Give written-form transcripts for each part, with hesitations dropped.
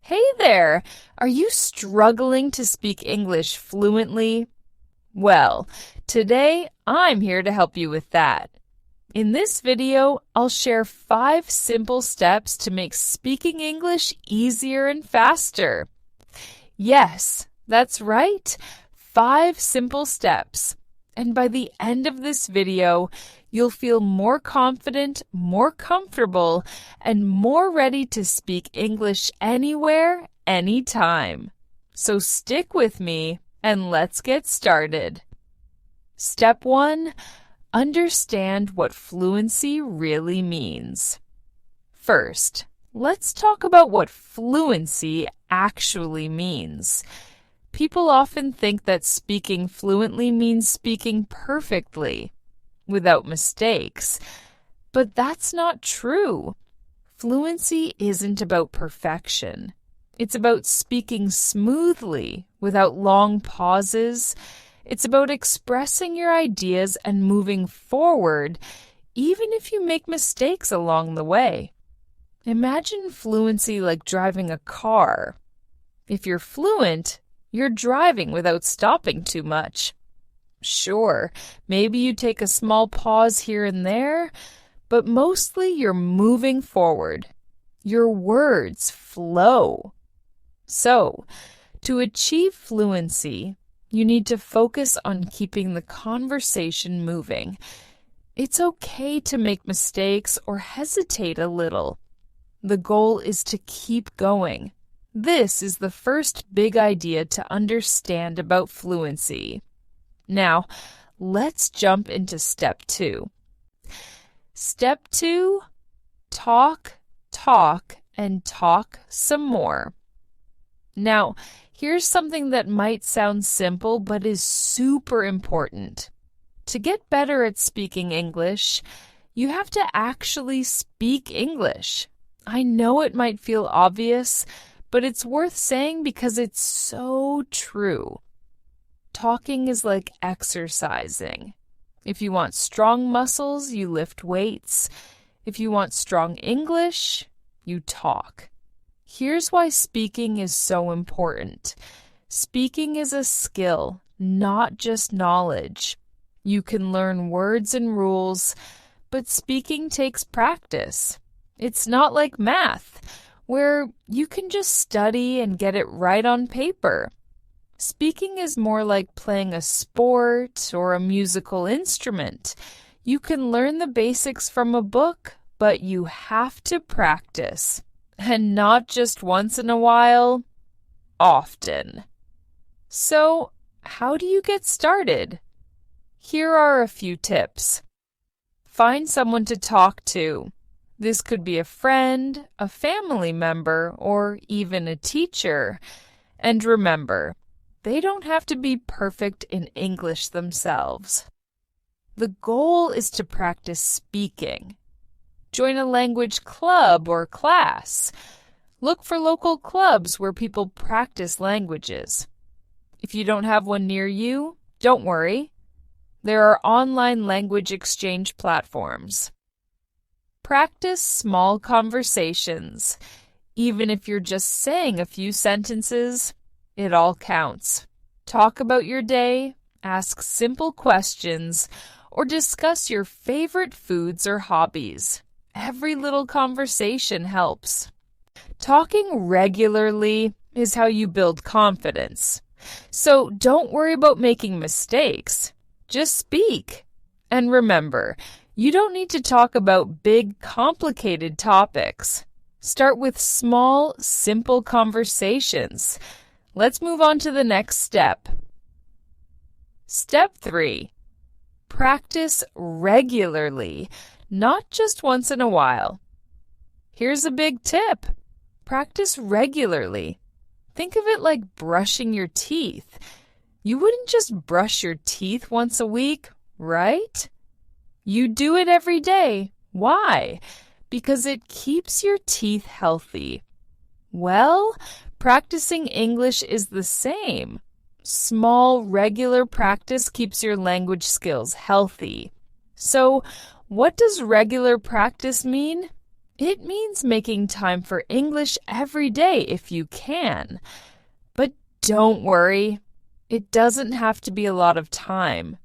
Hey there! Are you struggling to speak English fluently? Well, today I'm here to help you with that. In this video, I'll share 5 simple steps to make speaking English easier and faster. Yes, that's right, 5 simple steps. And by the end of this video, you'll feel more confident, more comfortable, and more ready to speak English anywhere, anytime. So stick with me and let's get started. Step 1. Understand what fluency really means. First, let's talk about what fluency actually means. People often think that speaking fluently means speaking perfectly, without mistakes. But that's not true. Fluency isn't about perfection. It's about speaking smoothly, without long pauses. It's about expressing your ideas and moving forward, even if you make mistakes along the way. Imagine fluency like driving a car. If you're fluent, you're driving without stopping too much. Sure, maybe you take a small pause here and there, but mostly you're moving forward. Your words flow. So, to achieve fluency, you need to focus on keeping the conversation moving. It's okay to make mistakes or hesitate a little. The goal is to keep going. This is the first big idea to understand about fluency. Now, let's jump into step 2. Step 2, talk, and talk some more. Now, here's something that might sound simple but is super important. To get better at speaking English, you have to actually speak English. I know it might feel obvious, but it's worth saying because it's so true. Talking is like exercising. If you want strong muscles, you lift weights. If you want strong English, you talk. Here's why speaking is so important. Speaking is a skill, not just knowledge. You can learn words and rules, but speaking takes practice. It's not like math, where you can just study and get it right on paper. Speaking is more like playing a sport or a musical instrument. You can learn the basics from a book, but you have to practice. And not just once in a while, often. So, how do you get started? Here are a few tips. Find someone to talk to. This could be a friend, a family member, or even a teacher. And remember, they don't have to be perfect in English themselves. The goal is to practice speaking. Join a language club or class. Look for local clubs where people practice languages. If you don't have one near you, don't worry. There are online language exchange platforms. Practice small conversations. Even if you're just saying a few sentences, it all counts. Talk about your day, ask simple questions, or discuss your favorite foods or hobbies. Every little conversation helps. Talking regularly is how you build confidence. So don't worry about making mistakes. Just speak. And remember, you don't need to talk about big, complicated topics. Start with small, simple conversations. Let's move on to the next step. Step 3. Practice regularly, not just once in a while. Here's a big tip. Practice regularly. Think of it like brushing your teeth. You wouldn't just brush your teeth once a week, right? You do it every day. Why? Because it keeps your teeth healthy. Well, practicing English is the same. Small, regular practice keeps your language skills healthy. So, what does regular practice mean? It means making time for English every day if you can. But don't worry, it doesn't have to be a lot of time.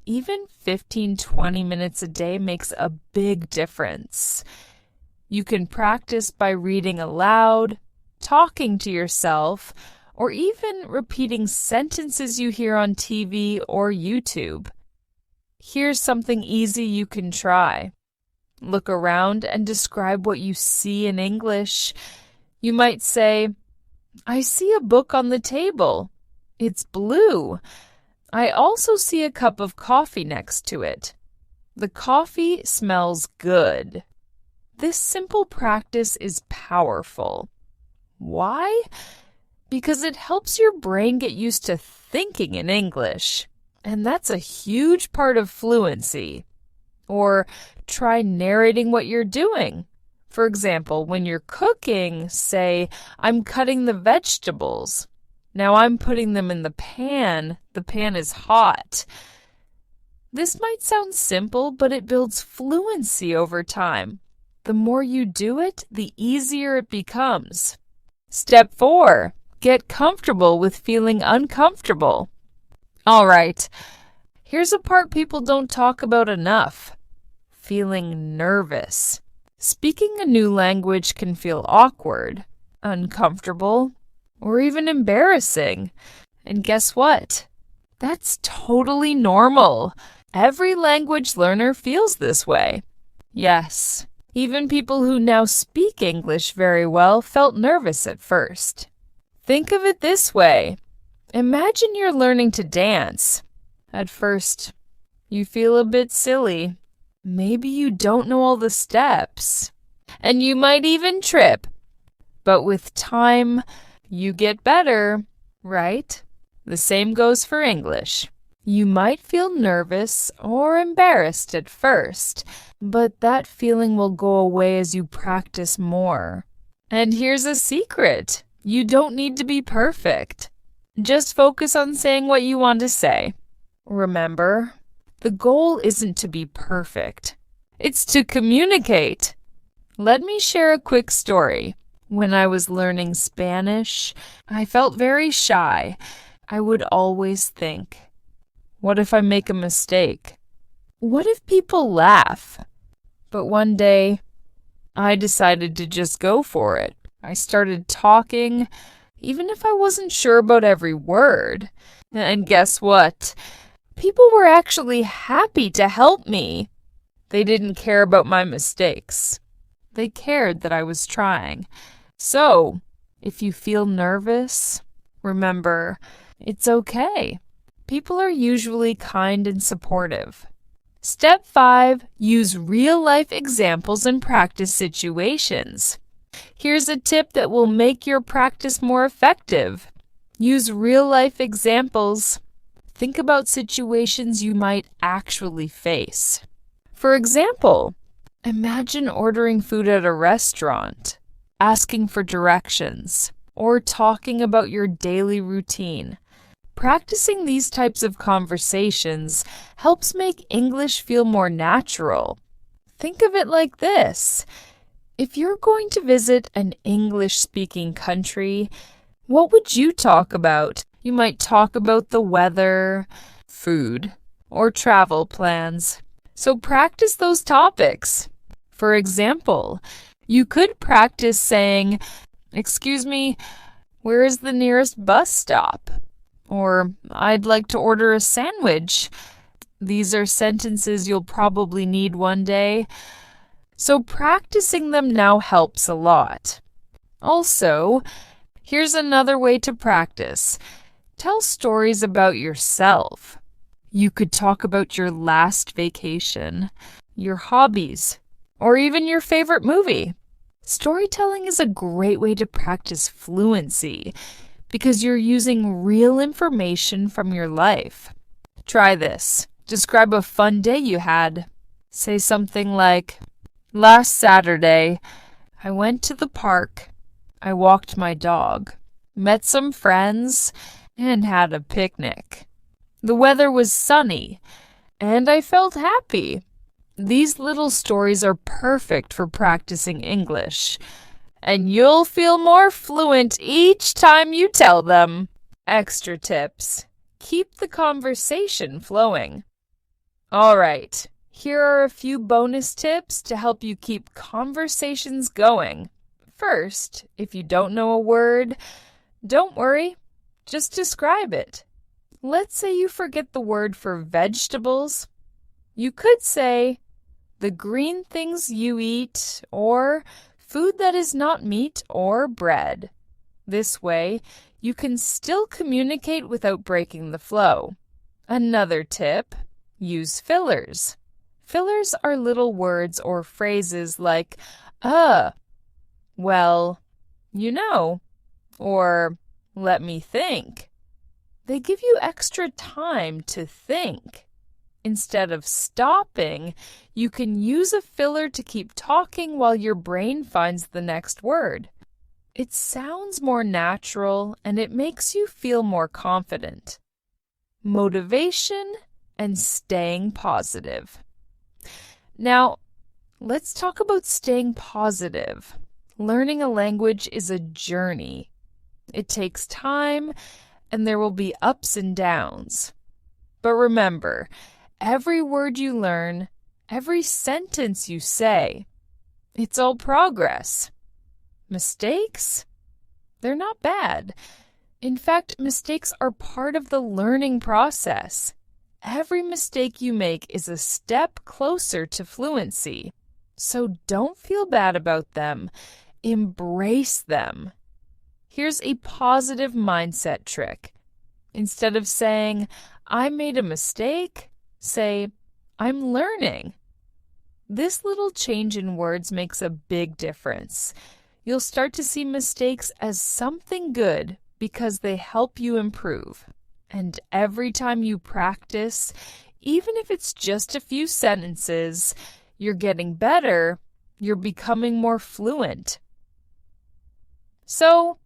Even 15-20 minutes a day makes a big difference. You can practice by reading aloud, talking to yourself, or even repeating sentences you hear on TV or YouTube. Here's something easy you can try. Look around and describe what you see in English. You might say, I see a book on the table. It's blue. I also see a cup of coffee next to it. The coffee smells good. This simple practice is powerful. Why? Because it helps your brain get used to thinking in English. And that's a huge part of fluency. Or try narrating what you're doing. For example, when you're cooking, say, I'm cutting the vegetables. Now I'm putting them in the pan. The pan is hot. This might sound simple, but it builds fluency over time. The more you do it, the easier it becomes. Step 4. Get comfortable with feeling uncomfortable. All right, here's a part people don't talk about enough. Feeling nervous. Speaking a new language can feel awkward, uncomfortable, or even embarrassing. And guess what? That's totally normal. Every language learner feels this way. Yes, even people who now speak English very well felt nervous at first. Think of it this way. Imagine you're learning to dance. At first, you feel a bit silly. Maybe you don't know all the steps. And you might even trip. But with time, you get better, right? The same goes for English. You might feel nervous or embarrassed at first, but that feeling will go away as you practice more. And here's a secret. You don't need to be perfect. Just focus on saying what you want to say. Remember, the goal isn't to be perfect. It's to communicate. Let me share a quick story. When I was learning Spanish, I felt very shy. I would always think, what if I make a mistake? What if people laugh? But one day, I decided to just go for it. I started talking, even if I wasn't sure about every word. And guess what? People were actually happy to help me. They didn't care about my mistakes. They cared that I was trying. So, if you feel nervous, remember, it's okay. People are usually kind and supportive. Step 5, use real-life examples in practice situations. Here's a tip that will make your practice more effective. Use real-life examples. Think about situations you might actually face. For example, imagine ordering food at a restaurant, asking for directions, or talking about your daily routine. Practicing these types of conversations helps make English feel more natural. Think of it like this. If you're going to visit an English-speaking country, what would you talk about? You might talk about the weather, food, or travel plans. So practice those topics. For example, you could practice saying, "Excuse me, where is the nearest bus stop?" Or, "I'd like to order a sandwich." These are sentences you'll probably need one day. So practicing them now helps a lot. Also, here's another way to practice. Tell stories about yourself. You could talk about your last vacation, your hobbies, or even your favorite movie. Storytelling is a great way to practice fluency because you're using real information from your life. Try this. Describe a fun day you had. Say something like, "Last Saturday, I went to the park. I walked my dog, met some friends, and had a picnic. The weather was sunny, and I felt happy. These little stories are perfect for practicing English, and you'll feel more fluent each time you tell them. Extra tips: keep the conversation flowing. All right, here are a few bonus tips to help you keep conversations going. First, if you don't know a word, don't worry, just describe it. Let's say you forget the word for vegetables. You could say, the green things you eat, or food that is not meat or bread. This way, you can still communicate without breaking the flow. Another tip: use fillers. Fillers are little words or phrases like, well, or let me think. They give you extra time to think. Instead of stopping, you can use a filler to keep talking while your brain finds the next word. It sounds more natural and it makes you feel more confident. Motivation and staying positive. Now, let's talk about staying positive. Learning a language is a journey. It takes time and there will be ups and downs. But remember, every word you learn, every sentence you say, it's all progress. Mistakes? They're not bad. In fact, mistakes are part of the learning process. Every mistake you make is a step closer to fluency. So don't feel bad about them. Embrace them. Here's a positive mindset trick. Instead of saying, I made a mistake, say, I'm learning. This little change in words makes a big difference. You'll start to see mistakes as something good because they help you improve. And every time you practice, even if it's just a few sentences, you're getting better, you're becoming more fluent. So,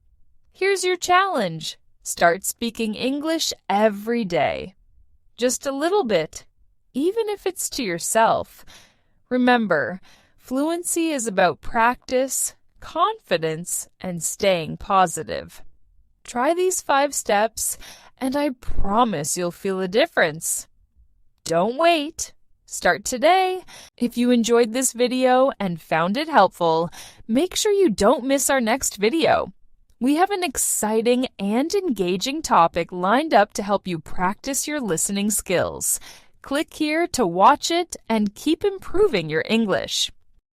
here's your challenge. Start speaking English every day. Just a little bit, even if it's to yourself. Remember, fluency is about practice, confidence, and staying positive. Try these 5 steps, and I promise you'll feel a difference. Don't wait. Start today. If you enjoyed this video and found it helpful, make sure you don't miss our next video. We have an exciting and engaging topic lined up to help you practice your listening skills. Click here to watch it and keep improving your English.